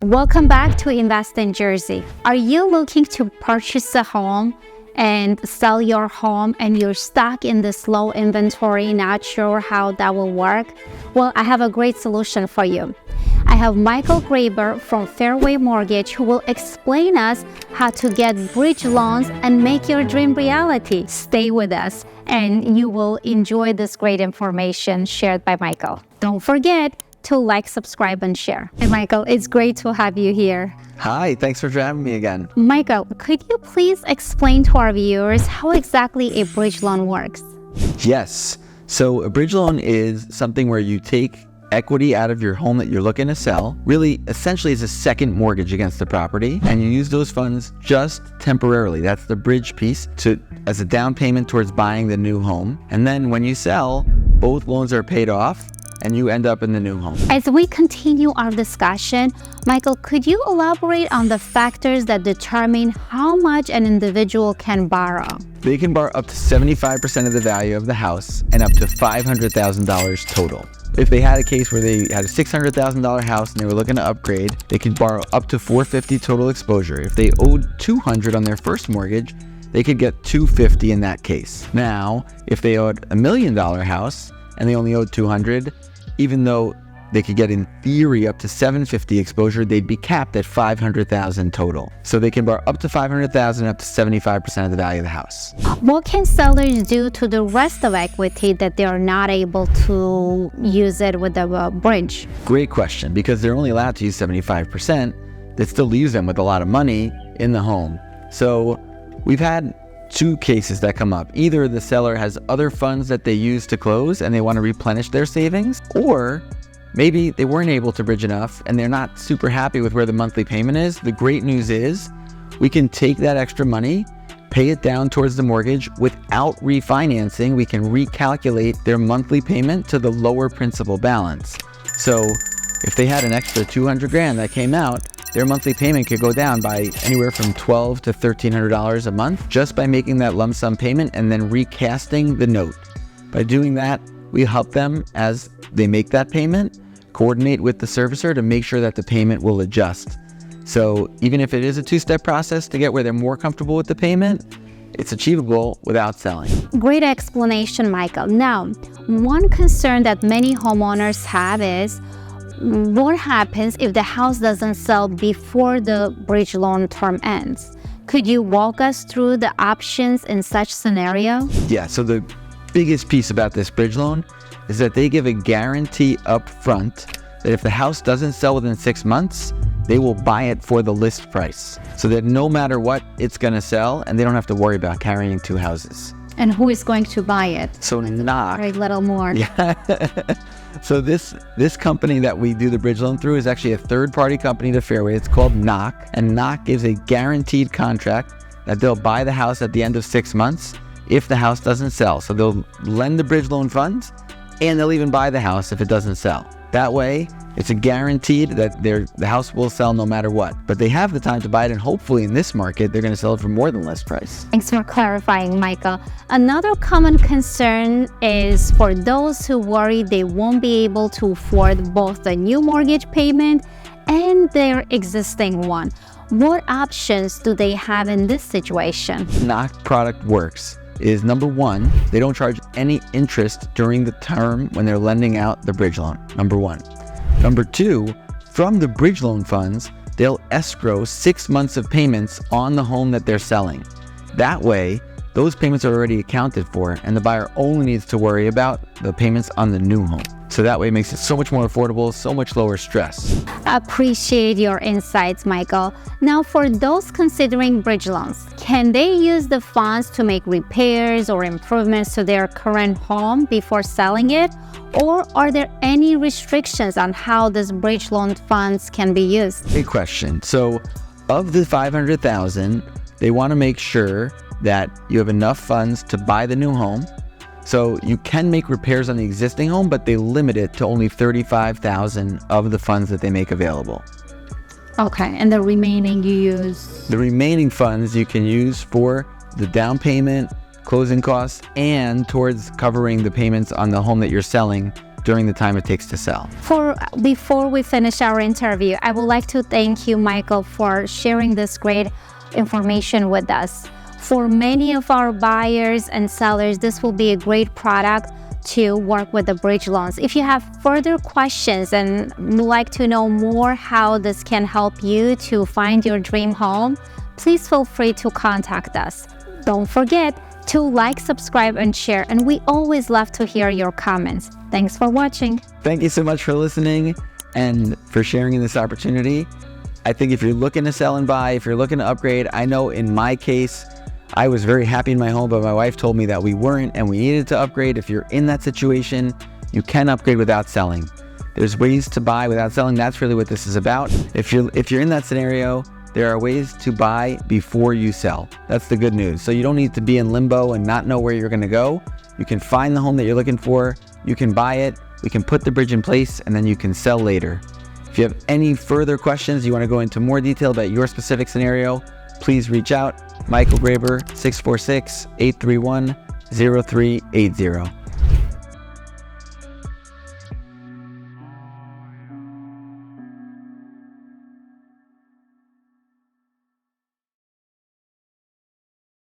Welcome back to Invest in Jersey. Are you looking to purchase a home and sell your home and you're stuck in this low inventory, not sure how that will work? Well, I have a great solution for you. I have Michael Graber from Fairway Mortgage who will explain us how to get bridge loans and make your dream reality. Stay with us and you will enjoy this great information shared by Michael. Don't forget to like, subscribe, and share. Hey, Michael, it's great to have you here. Hi, thanks for having me again. Michael, could you please explain to our viewers how exactly a bridge loan works? Yes. So a bridge loan is something where you take equity out of your home that you're looking to sell. Really, essentially, it's a second mortgage against the property, and you use those funds just temporarily. That's the bridge piece as a down payment towards buying the new home. And then when you sell, both loans are paid off, and you end up in the new home. As we continue our discussion, Michael, could you elaborate on the factors that determine how much an individual can borrow? They can borrow up to 75% of the value of the house and up to $500,000 total. If they had a case where they had a $600,000 house and they were looking to upgrade, they could borrow up to $450,000 total exposure. If they owed $200,000 on their first mortgage, they could get $250,000 in that case. Now, if they owed a $1 million house and they only owed $200,000, even though they could get in theory up to $750,000 exposure, they'd be capped at $500,000 total. So they can borrow up to $500,000 up to 75% of the value of the house. What can sellers do to the rest of equity that they are not able to use it with the bridge? Great question, because they're only allowed to use 75%. That still leaves them with a lot of money in the home. So we've had two cases that come up. Either the seller has other funds that they use to close and they want to replenish their savings, or maybe they weren't able to bridge enough and they're not super happy with where the monthly payment is. The great news is we can take that extra money, pay it down towards the mortgage without refinancing. We can recalculate their monthly payment to the lower principal balance. So if they had an extra $200,000 that came out, their monthly payment could go down by anywhere from $1,200 to $1,300 a month just by making that lump sum payment and then recasting the note. By doing that, we help them as they make that payment, coordinate with the servicer to make sure that the payment will adjust. So even if it is a two-step process to get where they're more comfortable with the payment, it's achievable without selling. Great explanation, Michael. Now, one concern that many homeowners have is, what happens if the house doesn't sell before the bridge loan term ends? Could you walk us through the options in such scenario? Yeah, so the biggest piece about this bridge loan is that they give a guarantee up front that if the house doesn't sell within 6 months, they will buy it for the list price. So that no matter what, it's gonna sell and they don't have to worry about carrying two houses. And who is going to buy it? So Knock. Right, little more. Yeah. So this company that we do the bridge loan through is actually a third-party company to Fairway. It's called Knock, and Knock gives a guaranteed contract that they'll buy the house at the end of 6 months if the house doesn't sell. So they'll lend the bridge loan funds, and they'll even buy the house if it doesn't sell. That way, it's a guaranteed that the house will sell no matter what. But they have the time to buy it, and hopefully in this market, they're going to sell it for more than list price. Thanks for clarifying, Michael. Another common concern is for those who worry they won't be able to afford both the new mortgage payment and their existing one. What options do they have in this situation? Knock product works is, number one, they don't charge any interest during the term when they're lending out the bridge loan, number one. Number two, from the bridge loan funds, they'll escrow 6 months of payments on the home that they're selling. That way, those payments are already accounted for and the buyer only needs to worry about the payments on the new home. So that way it makes it so much more affordable, so much lower stress. Appreciate your insights, Michael. Now, for those considering bridge loans, can they use the funds to make repairs or improvements to their current home before selling it? Or are there any restrictions on how this bridge loan funds can be used? Great question. So of the $500,000, they want to make sure that you have enough funds to buy the new home. So you can make repairs on the existing home, but they limit it to only $35,000 of the funds that they make available. Okay, and the remaining you use? The remaining funds you can use for the down payment, closing costs, and towards covering the payments on the home that you're selling during the time it takes to sell. Before we finish our interview, I would like to thank you, Michael, for sharing this great information with us. For many of our buyers and sellers, this will be a great product to work with the bridge loans. If you have further questions and would like to know more how this can help you to find your dream home, please feel free to contact us. Don't forget to like, subscribe, and share, and we always love to hear your comments. Thanks for watching. Thank you so much for listening and for sharing in this opportunity. I think if you're looking to sell and buy, if you're looking to upgrade, I know in my case, I was very happy in my home, but my wife told me that we weren't and we needed to upgrade. If you're in that situation, you can upgrade without selling. There's ways to buy without selling. That's really what this is about. If you're in that scenario, there are ways to buy before you sell. That's the good news. So you don't need to be in limbo and not know where you're gonna go. You can find the home that you're looking for, you can buy it, we can put the bridge in place, and then you can sell later. If you have any further questions, you wanna go into more detail about your specific scenario, please reach out. Michael Graber, 646-831-0380.